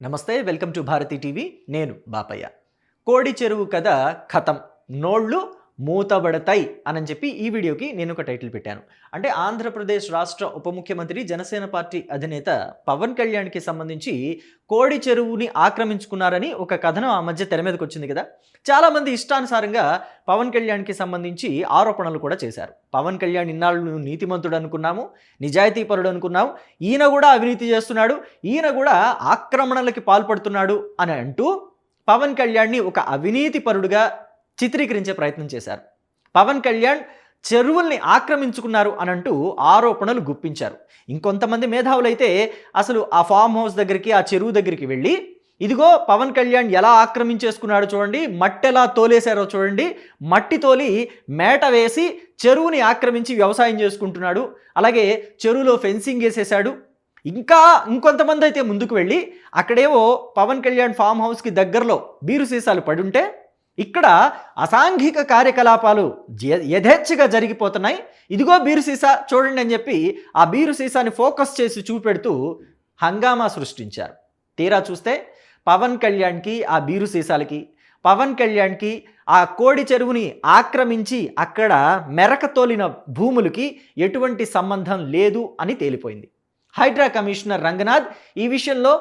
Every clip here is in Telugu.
నమస్తే వెల్కమ్ టు భారతి టీవీ నేను బాపయ్య. కోడి చెరువు కథ ఖతం, నోళ్ళు మూతబడతాయి అని చెప్పి ఈ వీడియోకి నేను ఒక టైటిల్ పెట్టాను. అంటే ఆంధ్రప్రదేశ్ రాష్ట్ర ఉప ముఖ్యమంత్రి జనసేన పార్టీ అధినేత పవన్ కళ్యాణ్కి సంబంధించి కోడి చెరువుని ఆక్రమించుకున్నారని ఒక కథనం ఆ మధ్య తెర మీదకి వచ్చింది కదా. చాలామంది ఇష్టానుసారంగా పవన్ కళ్యాణ్కి సంబంధించి ఆరోపణలు కూడా చేశారు. పవన్ కళ్యాణ్ ఇన్నాళ్ళు నీతిమంతుడు అనుకున్నాము, నిజాయితీపరుడు అనుకున్నాము, ఈయన కూడా అవినీతి చేస్తున్నాడు, ఈయన కూడా ఆక్రమణలకి పాల్పడుతున్నాడు అని అంటూ పవన్ కళ్యాణ్ని ఒక అవినీతిపరుడుగా చిత్రీకరించే ప్రయత్నం చేశారు. పవన్ కళ్యాణ్ చెరువుల్ని ఆక్రమించుకున్నారు అని అంటూ ఆరోపణలు గుప్పించారు. ఇంకొంతమంది మేధావులైతే అసలు ఆ ఫామ్ హౌస్ దగ్గరికి, ఆ చెరువు దగ్గరికి వెళ్ళి, ఇదిగో పవన్ కళ్యాణ్ ఎలా ఆక్రమించేసుకున్నాడు చూడండి, మట్టి ఎలా తోలేశారో చూడండి, మట్టి తోలి మేట వేసి చెరువుని ఆక్రమించి వ్యవసాయం చేసుకుంటున్నాడు, అలాగే చెరువులో ఫెన్సింగ్ వేసేశాడు. ఇంకొంతమంది అయితే ముందుకు వెళ్ళి అక్కడేవో పవన్ కళ్యాణ్ ఫామ్ హౌస్కి దగ్గరలో బీరు సీసాలు పడుంటే ఇక్కడ అసాంఘిక కార్యకలాపాలు యథేచ్ఛగా జరిగిపోతున్నాయి, ఇదిగో బీరు సీసా చూడండి అని చెప్పి ఆ బీరు సీసాని ఫోకస్ చేసి చూపెడుతూ హంగామా సృష్టించారు. తీరా చూస్తే పవన్ కళ్యాణ్కి ఆ బీరు సీసాలకి, పవన్ కళ్యాణ్కి ఆ కోడి చెరువుని ఆక్రమించి అక్కడ మెరక తోలిన భూములకి ఎటువంటి సంబంధం లేదు అని తేలిపోయింది. హైడ్రా కమిషనర్ రంగనాథ్ ఈ విషయంలో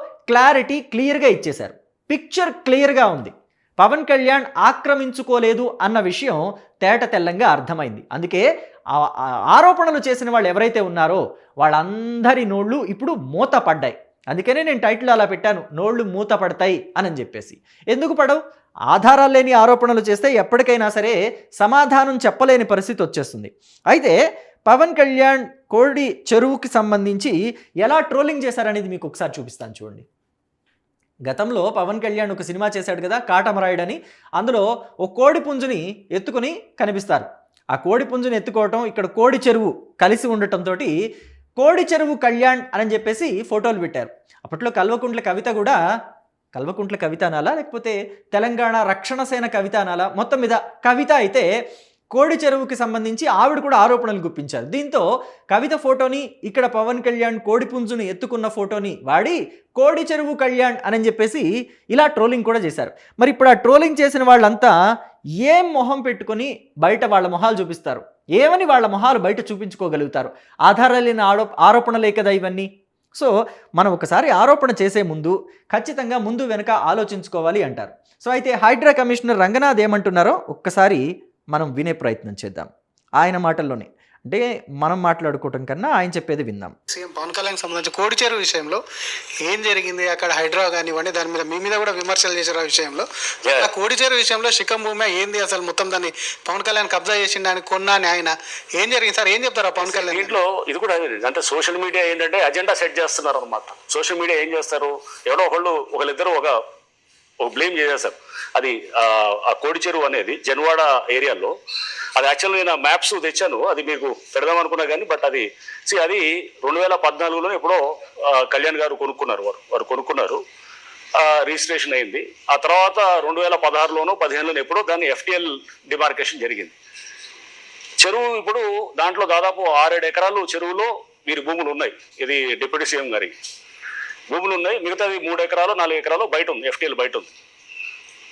క్లియర్గా ఇచ్చేశారు. పిక్చర్ క్లియర్గా ఉంది. పవన్ కళ్యాణ్ ఆక్రమించుకోలేదు అన్న విషయం తేట తెల్లంగా అర్థమైంది. అందుకే ఆరోపణలు చేసిన వాళ్ళు ఎవరైతే ఉన్నారో వాళ్ళందరి నోళ్ళు ఇప్పుడు మూత పడ్డాయి. అందుకనే నేను టైటిల్ అలా పెట్టాను, నోళ్ళు మూత పడతాయి అని చెప్పేసి. ఎందుకు పడవు? ఆధారాలు లేని ఆరోపణలు చేస్తే ఎప్పటికైనా సరే సమాధానం చెప్పలేని పరిస్థితి వచ్చేస్తుంది. అయితే పవన్ కళ్యాణ్ కోడి చెరువుకి సంబంధించి ఎలా ట్రోలింగ్ చేశారనేది మీకు ఒకసారి చూపిస్తాను చూడండి. గతంలో పవన్ కళ్యాణ్ ఒక సినిమా చేశాడు కదా, కాటమరాయుడని. అందులో ఓ కోడి పుంజుని ఎత్తుకుని కనిపిస్తారు. ఆ కోడి పుంజుని ఎత్తుకోవటం, ఇక్కడ కోడి చెరువు కలిసి ఉండటంతో కోడి చెరువు కళ్యాణ్ అని చెప్పేసి ఫోటోలు పెట్టారు. అప్పట్లో కల్వకుంట్ల కవిత అనాలా లేకపోతే తెలంగాణ రక్షణ సేన కవిత అనాలా, మొత్తం మీద కవిత అయితే కోడి చెరువుకి సంబంధించి ఆవిడ కూడా ఆరోపణలు గుప్పించారు. దీంతో కవిత ఫోటోని, ఇక్కడ పవన్ కళ్యాణ్ కోడి పుంజుని ఎత్తుకున్న ఫోటోని వాడి కోడి చెరువు కళ్యాణ్ అని చెప్పేసి ఇలా ట్రోలింగ్ కూడా చేశారు. మరి ఇప్పుడు ఆ ట్రోలింగ్ చేసిన వాళ్ళంతా ఏం మొహం పెట్టుకొని బయట వాళ్ళ మొహాలు చూపిస్తారు? ఏమని వాళ్ళ మొహాలు బయట చూపించుకోగలుగుతారు? ఆధారాలు లేని ఆరోపణలే కదా ఇవన్నీ. సో మనం ఒకసారి ఆరోపణ చేసే ముందు ఖచ్చితంగా ముందు వెనక ఆలోచించుకోవాలి అంటారు. సో అయితే హైడ్రా కమిషనర్ రంగనాథ్ ఏమంటున్నారో ఒక్కసారి మనం వినే ప్రయత్నం చేద్దాం. ఆయన మాటల్లోనే, అంటే మనం మాట్లాడుకోవటం కన్నా ఆయన చెప్పేది విందాం. సీఎం పవన్ కళ్యాణ్ సంబంధించి కోడి చెరువు విషయంలో ఏం జరిగింది, అక్కడ హైడ్రా కానివ్వండి, దాని మీద మీ మీద కూడా విమర్శలు చేశారు. ఆ విషయంలో ఆ కోడి చెరువు విషయంలో శిఖం భూమి ఏంది, అసలు మొత్తం దాన్ని పవన్ కళ్యాణ్ కబ్జా చేసిండు అని కొన్నా అని ఆయన ఏం జరిగింది సార్, ఏం చెప్తారు పవన్ కళ్యాణ్? దీంట్లో ఇది కూడా అంటే సోషల్ మీడియా ఏంటంటే అజెండా సెట్ చేస్తున్నారు అనమాట. సోషల్ మీడియా ఏం చేస్తారు, ఎవరో ఒకళ్ళిద్దరు ఒక బ్లేమ్ చేసేసారు. అది ఆ కోడి చెరువు అనేది జన్వాడ ఏరియాలో, అది యాక్చువల్గా నేను మ్యాప్స్ తెచ్చాను, అది మీకు పెడదాం అనుకున్నా కానీ బట్ అది 2014లో ఎప్పుడో కళ్యాణ్ గారు వారు కొనుక్కున్నారు, రిజిస్ట్రేషన్ అయింది. ఆ తర్వాత 2016లోనో 15లోనో ఎప్పుడో దాన్ని FTL డిమార్కేషన్ జరిగింది. చెరువు ఇప్పుడు దాంట్లో దాదాపు 6-7 ఎకరాలు చెరువులో వీరి భూములు ఉన్నాయి. ఇది డిప్యూటీ సీఎం గారి భూములు ఉన్నాయి. మిగతాది 3 ఎకరాలు 4 ఎకరాలు బయట ఉంది, FTL బయట ఉంది.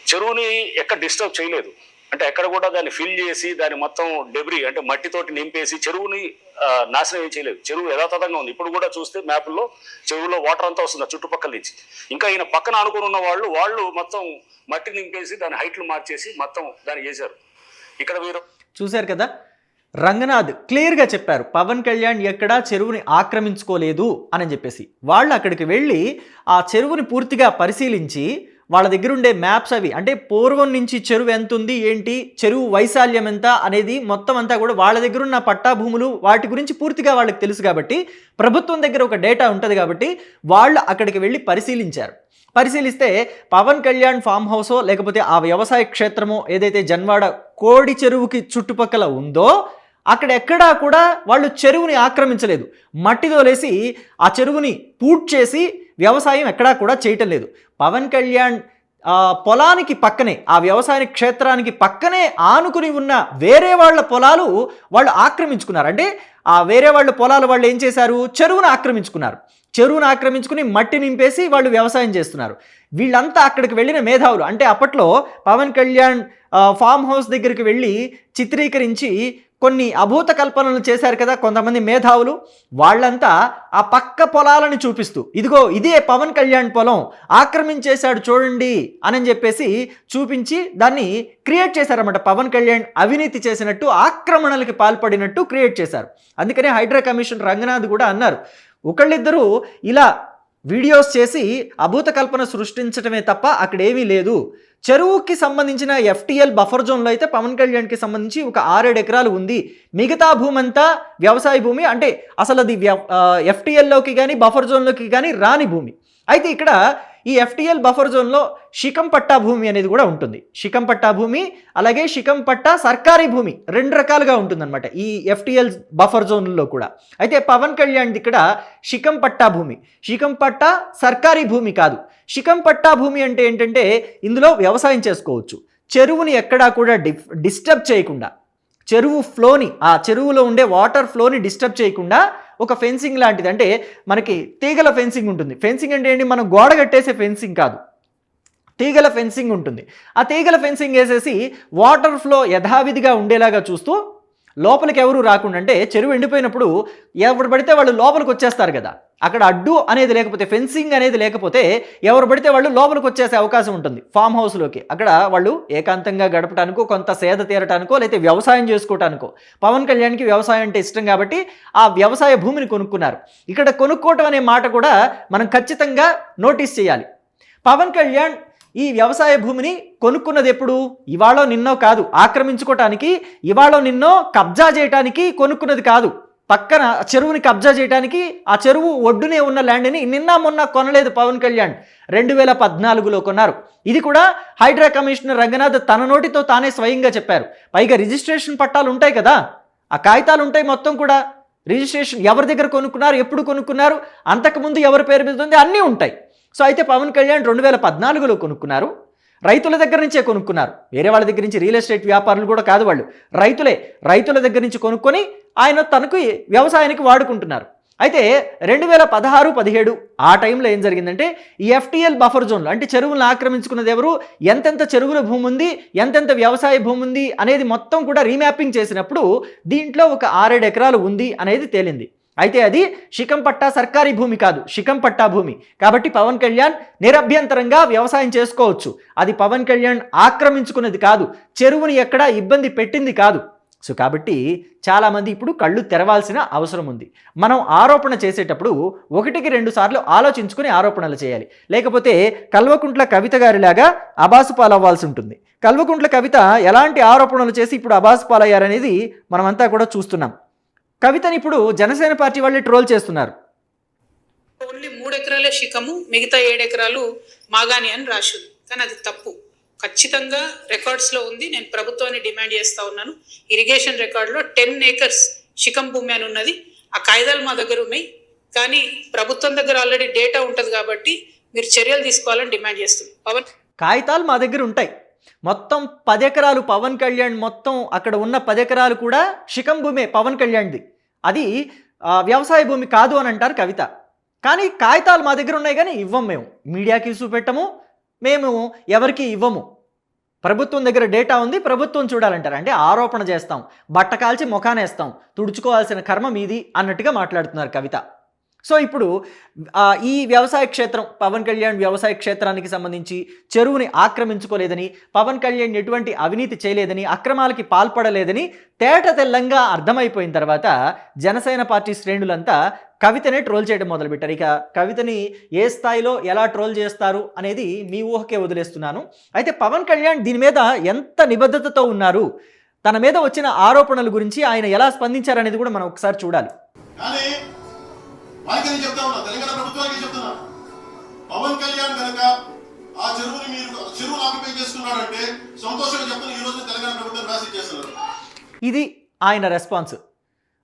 చెరువుని ఎక్కడ డిస్టర్బ్ చేయలేదు, అంటే ఎక్కడ కూడా దాన్ని ఫిల్ చేసి దాన్ని మొత్తం డెబ్రీ అంటే మట్టితోటి నింపేసి చెరువుని నాశనం ఏం చేయలేదు. చెరువు యథాతథంగా ఉంది. ఇప్పుడు కూడా చూస్తే మ్యాప్లో చెరువులో వాటర్ అంతా వస్తుంది చుట్టుపక్కల నుంచి. ఇంకా ఈయన పక్కన ఆనుకుని ఉన్న వాళ్ళు మొత్తం మట్టి నింపేసి దాని హైట్లు మార్చేసి మొత్తం దాన్ని చేశారు. ఇక్కడ మీరు చూశారు కదా, రంగనాథ్ క్లియర్గా చెప్పారు పవన్ కళ్యాణ్ ఎక్కడా చెరువుని ఆక్రమించుకోలేదు అని చెప్పేసి. వాళ్ళు అక్కడికి వెళ్ళి ఆ చెరువుని పూర్తిగా పరిశీలించి వాళ్ళ దగ్గర ఉండే మ్యాప్స్ అవి, అంటే పూర్వం నుంచి చెరువు ఎంత ఉంది ఏంటి, చెరువు వైశాల్యం ఎంత అనేది మొత్తం అంతా కూడా వాళ్ళ దగ్గర ఉన్న పట్టా భూములు వాటి గురించి పూర్తిగా వాళ్ళకి తెలుసు కాబట్టి, ప్రభుత్వం దగ్గర ఒక డేటా ఉంటుంది కాబట్టి వాళ్ళు అక్కడికి వెళ్ళి పరిశీలిస్తే పవన్ కళ్యాణ్ ఫామ్ హౌసో లేకపోతే ఆ వ్యవసాయ క్షేత్రమో ఏదైతే జన్వాడ కోడి చెరువుకి చుట్టుపక్కల ఉందో అక్కడ ఎక్కడా కూడా వాళ్ళు చెరువుని ఆక్రమించలేదు. మట్టి తోలేసి ఆ చెరువుని పూట్ చేసి వ్యవసాయం ఎక్కడా కూడా చేయటం లేదు. పవన్ కళ్యాణ్ పొలానికి పక్కనే, ఆ వ్యవసాయ క్షేత్రానికి పక్కనే ఆనుకుని ఉన్న వేరే వాళ్ళ పొలాలు వాళ్ళు ఆక్రమించుకున్నారు. అంటే ఆ వేరే వాళ్ళ పొలాలు వాళ్ళు ఏం చేశారు, చెరువును ఆక్రమించుకున్నారు. చెరువును ఆక్రమించుకుని మట్టి నింపేసి వాళ్ళు వ్యవసాయం చేస్తున్నారు. వీళ్ళంతా అక్కడికి వెళ్ళిన మేధావులు. అంటే అప్పట్లో పవన్ కళ్యాణ్ ఫామ్ హౌస్ దగ్గరికి వెళ్ళి చిత్రీకరించి కొన్ని అభూత కల్పనలు చేశారు కదా కొంతమంది మేధావులు. వాళ్ళంతా ఆ పక్క పొలాలను చూపిస్తూ ఇదిగో ఇదే పవన్ కళ్యాణ్ పొలం ఆక్రమించేశాడు చూడండి అని చెప్పేసి చూపించి దాన్ని క్రియేట్ చేశారన్నమాట. పవన్ కళ్యాణ్ అవినీతి చేసినట్టు, ఆక్రమణలకి పాల్పడినట్టు క్రియేట్ చేశారు. అందుకనే హైడ్రా కమిషన్ రంగనాథ్ కూడా అన్నారు, ఒకళ్ళిద్దరూ ఇలా వీడియోస్ చేసి అభూత కల్పన సృష్టించడమే తప్ప అక్కడ ఏమీ లేదు. చెరువుకి సంబంధించిన FTL బఫర్ జోన్లో అయితే పవన్ కళ్యాణ్కి సంబంధించి ఒక 6-7 ఎకరాలు ఉంది. మిగతా భూమి అంతా వ్యవసాయ భూమి. అంటే అసలు అది FTLలోకి కానీ బఫర్ జోన్లోకి కానీ రాని భూమి. అయితే ఇక్కడ ఈ FTL బఫర్ జోన్లో శిఖం పట్టా భూమి అనేది కూడా ఉంటుంది. శిఖం పట్టా భూమి అలాగే శిఖం పట్టా సర్కారీ భూమి 2 రకాలుగా ఉంటుందన్నమాట ఈ FTL బఫర్ జోన్లో కూడా. అయితే పవన్ కళ్యాణ్ ఇక్కడ శిఖం పట్టా భూమి, శిఖం పట్టా సర్కారీ భూమి కాదు. శిఖం పట్టా భూమి అంటే ఏంటంటే ఇందులో వ్యవసాయం చేసుకోవచ్చు. చెరువుని ఎక్కడా కూడా డిస్టర్బ్ చేయకుండా, చెరువు ఫ్లోని, ఆ చెరువులో ఉండే వాటర్ ఫ్లోని డిస్టర్బ్ చేయకుండా ఒక ఫెన్సింగ్ లాంటిది. అంటే మనకి తీగల ఫెన్సింగ్ ఉంటుంది. ఫెన్సింగ్ అంటే ఏంటి, మనం గోడ కట్టేసే ఫెన్సింగ్ కాదు, తీగల ఫెన్సింగ్ ఉంటుంది. ఆ తీగల ఫెన్సింగ్ వేసేసి వాటర్ ఫ్లో యథావిధిగా ఉండేలాగా చూస్తూ లోపలికి ఎవరు రాకుండా, అంటే చెరువు ఎండిపోయినప్పుడు ఎవరు పడితే వాళ్ళు లోపలికి వచ్చేస్తారు కదా, అక్కడ అడ్డు అనేది లేకపోతే, ఫెన్సింగ్ అనేది లేకపోతే ఎవరు పడితే వాళ్ళు లోపలికి వచ్చేసే అవకాశం ఉంటుంది ఫామ్ హౌస్లోకి. అక్కడ వాళ్ళు ఏకాంతంగా గడపడానికో, కొంత సేద తీరటానికో, లేకపోతే వ్యవసాయం చేసుకోవటానికో. పవన్ కళ్యాణ్కి వ్యవసాయం అంటే ఇష్టం కాబట్టి ఆ వ్యవసాయ భూమిని కొనుక్కున్నారు. ఇక్కడ కొనుక్కోవటం అనే మాట కూడా మనం ఖచ్చితంగా నోటీస్ చేయాలి. పవన్ కళ్యాణ్ ఈ వ్యవసాయ భూమిని కొనుక్కున్నది ఎప్పుడు, ఇవాళో నిన్నో కాదు. ఆక్రమించుకోవటానికి ఇవాళో నిన్నో కబ్జా చేయటానికి కొనుక్కున్నది కాదు. పక్కన చెరువుని కబ్జా చేయడానికి, ఆ చెరువు ఒడ్డునే ఉన్న ల్యాండ్ని నిన్న మొన్న కొనలేదు పవన్ కళ్యాణ్. 2014లో కొన్నారు. ఇది కూడా హైడ్రా కమిషనర్ రంగనాథ్ తన నోటితో తానే స్వయంగా చెప్పారు. పైగా రిజిస్ట్రేషన్ పట్టాలు ఉంటాయి కదా, ఆ కాగితాలు ఉంటాయి మొత్తం కూడా. రిజిస్ట్రేషన్ ఎవరి దగ్గర కొనుక్కున్నారు, ఎప్పుడు కొనుక్కున్నారు, అంతకుముందు ఎవరి పేరు మీద ఉంది, అన్నీ ఉంటాయి. సో అయితే పవన్ కళ్యాణ్ 2014లో కొనుక్కున్నారు. రైతుల దగ్గర నుంచే కొనుక్కున్నారు. వేరే వాళ్ళ దగ్గర నుంచి, రియల్ ఎస్టేట్ వ్యాపారులు కూడా కాదు వాళ్ళు, రైతుల దగ్గర నుంచి కొనుక్కొని ఆయన తనకు వ్యవసాయానికి వాడుకుంటున్నారు. అయితే 2016-17 ఆ టైంలో ఏం జరిగిందంటే ఈ FTL బఫర్ జోన్లో, అంటే చెరువులను ఆక్రమించుకున్నది ఎవరు, ఎంతెంత చెరువుల భూమి ఉంది, ఎంతెంత వ్యవసాయ భూమి ఉంది అనేది మొత్తం కూడా రీమ్యాపింగ్ చేసినప్పుడు దీంట్లో ఒక 6-7 ఎకరాలు ఉంది అనేది తేలింది. అయితే అది శిఖం పట్టా సర్కారీ భూమి కాదు, శిఖం పట్టా భూమి. కాబట్టి పవన్ కళ్యాణ్ నిరభ్యంతరంగా వ్యవసాయం చేసుకోవచ్చు. అది పవన్ కళ్యాణ్ ఆక్రమించుకున్నది కాదు, చెరువుని ఎక్కడా ఇబ్బంది పెట్టింది కాదు. సో కాబట్టి చాలామంది ఇప్పుడు కళ్ళు తెరవాల్సిన అవసరం ఉంది. మనం ఆరోపణ చేసేటప్పుడు 1-2 సార్లు ఆలోచించుకుని ఆరోపణలు చేయాలి. లేకపోతే కల్వకుంట్ల కవిత గారిలాగా అబాసు పాలవ్వాల్సి ఉంటుంది. కల్వకుంట్ల కవిత ఎలాంటి ఆరోపణలు చేసి ఇప్పుడు అబాసు పాలయ్యారనేది మనమంతా కూడా చూస్తున్నాం. కవితని ఇప్పుడు జనసేన పార్టీ వాళ్ళే ట్రోల్ చేస్తున్నారు. ఓన్లీ 3 ఎకరాలే శిఖము, మిగతా 7 ఎకరాలు మాగాని అని రాసింది. కానీ అది తప్పు. ఖచ్చితంగా రికార్డ్స్లో ఉంది. నేను ప్రభుత్వాన్ని డిమాండ్ చేస్తూ ఉన్నాను. ఇరిగేషన్ రికార్డులో 10 acres శిఖం భూమి అని ఉన్నది. ఆ కాగితాలు మా దగ్గర ఉన్నాయి. కానీ ప్రభుత్వం దగ్గర ఆల్రెడీ డేటా ఉంటుంది కాబట్టి మీరు చర్యలు తీసుకోవాలని డిమాండ్ చేస్తున్నాను. పవన్ కాగితాలు మా దగ్గర ఉంటాయి. మొత్తం 10 ఎకరాలు పవన్ కళ్యాణ్, మొత్తం అక్కడ ఉన్న 10 ఎకరాలు కూడా శిఖం భూమే పవన్ కళ్యాణ్ది. అది వ్యవసాయ భూమి కాదు అని అంటారు కవిత. కానీ కాగితాలు మా దగ్గర ఉన్నాయి, కానీ ఇవ్వం. మేము మీడియాకి చూపెట్టము, మేము ఎవరికి ఇవ్వము. ప్రభుత్వం దగ్గర డేటా ఉంది, ప్రభుత్వం చూడాలంటారు. అంటే ఆరోపణ చేస్తాం, బట్ట కాల్చి ముఖానేస్తాం, తుడుచుకోవాల్సిన కర్మ మీది అన్నట్టుగా మాట్లాడుతున్నారు కవిత. సో ఇప్పుడు ఈ వ్యవసాయ క్షేత్రం, పవన్ కళ్యాణ్ వ్యవసాయ క్షేత్రానికి సంబంధించి చెరువుని ఆక్రమించుకోలేదని, పవన్ కళ్యాణ్ ఎటువంటి అవినీతి చేయలేదని, అక్రమాలకి పాల్పడలేదని తేట తెల్లంగా అర్థమైపోయిన తర్వాత జనసేన పార్టీ శ్రేణులంతా కవితనే ట్రోల్ చేయడం మొదలుపెట్టారు. ఇక కవితని ఏ స్థాయిలో ఎలా ట్రోల్ చేస్తారు అనేది మీ ఊహకే వదిలేస్తున్నాను. అయితే పవన్ కళ్యాణ్ దీని మీద ఎంత నిబద్ధతతో ఉన్నారు, తన మీద వచ్చిన ఆరోపణల గురించి ఆయన ఎలా స్పందించారనేది కూడా మనం ఒకసారి చూడాలి. వారికి నేను చెప్తా ఉన్నా, తెలంగాణ ప్రభుత్వానికి చెప్తున్నా, పవన్ కళ్యాణ్ కనుక ఆ చెరువును ఆక్యుపై చేసుకున్నాడంటే సంతోషంగా చెప్తున్నా, ఈ రోజు తెలంగాణ ప్రభుత్వం రాసి చేస్తున్నారు. ఇది ఆయన రెస్పాన్స్.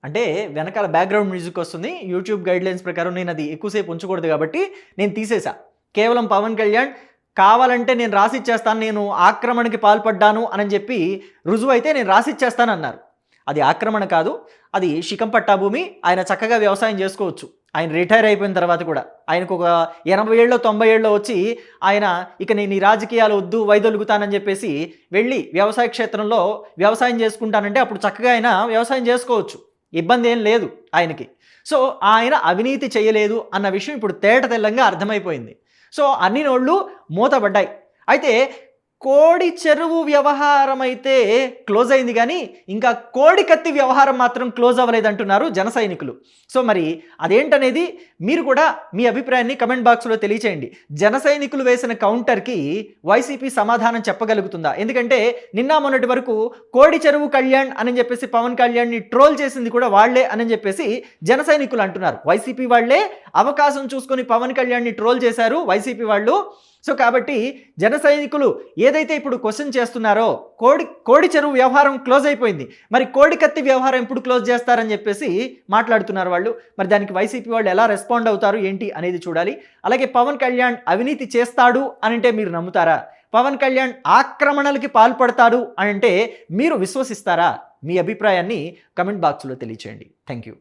అంటే వెనకాల బ్యాక్గ్రౌండ్ మ్యూజిక్ వస్తుంది. యూట్యూబ్ గైడ్లైన్స్ ప్రకారం నేను అది ఎక్కువసేపు ఉంచకూడదు కాబట్టి నేను తీసేసా. కేవలం పవన్ కళ్యాణ్ కావాలంటే నేను రాసిచ్చేస్తాను, నేను ఆక్రమణకి పాల్పడ్డాను అని చెప్పి రుజువు అయితే నేను రాసిచ్చేస్తాను అన్నారు. అది ఆక్రమణ కాదు, అది శిఖం పట్టా భూమి. ఆయన చక్కగా వ్యవసాయం చేసుకోవచ్చు. ఆయన రిటైర్ అయిపోయిన తర్వాత కూడా ఆయనకు ఒక 80 ఏళ్ళో 90 ఏళ్ళో వచ్చి ఆయన ఇక నేను ఈ రాజకీయాలు వద్దు వైదొలుగుతానని చెప్పేసి వెళ్ళి వ్యవసాయ క్షేత్రంలో వ్యవసాయం చేసుకుంటానంటే అప్పుడు చక్కగా ఆయన వ్యవసాయం చేసుకోవచ్చు, ఇబ్బంది ఏం లేదు ఆయనకి. సో ఆయన అవినీతి చేయలేదు అన్న విషయం ఇప్పుడు తేట తెల్లంగా అర్థమైపోయింది. సో అన్ని నోళ్ళు మూతబడ్డాయి. అయితే కోడి చెరువు వ్యవహారం అయితే క్లోజ్ అయింది, కానీ ఇంకా కోడి కత్తి వ్యవహారం మాత్రం క్లోజ్ అవ్వలేదంటున్నారు జన సైనికులు. సో మరి అదేంటనేది మీరు కూడా మీ అభిప్రాయాన్ని కమెంట్ బాక్స్లో తెలియచేయండి. జన సైనికులు వేసిన కౌంటర్కి వైసీపీ సమాధానం చెప్పగలుగుతుందా? ఎందుకంటే నిన్న మొన్నటి వరకు కోడి చెరువు కళ్యాణ్ అని చెప్పేసి పవన్ కళ్యాణ్ని ట్రోల్ చేసింది కూడా వాళ్లే అని చెప్పేసి జన సైనికులు అంటున్నారు. వైసీపీ వాళ్లే అవకాశం చూసుకొని పవన్ కళ్యాణ్ని ట్రోల్ చేశారు వైసీపీ వాళ్ళు. సో కాబట్టి జన సైనికులు ఏదైతే ఇప్పుడు క్వశ్చన్ చేస్తున్నారో కోడి చెరువు వ్యవహారం క్లోజ్ అయిపోయింది, మరి కోడి కత్తి వ్యవహారం ఎప్పుడు క్లోజ్ చేస్తారని చెప్పేసి మాట్లాడుతున్నారు వాళ్ళు. మరి దానికి వైసీపీ వాళ్ళు ఎలా రెస్పాండ్ అవుతారు ఏంటి అనేది చూడాలి. అలాగే పవన్ కళ్యాణ్ అవినీతి చేస్తాడు అని అంటే మీరు నమ్ముతారా? పవన్ కళ్యాణ్ ఆక్రమణలకి పాల్పడతాడు అని అంటే మీరు విశ్వసిస్తారా? మీ అభిప్రాయాన్ని కమెంట్ బాక్స్లో తెలియచేయండి. Thank you.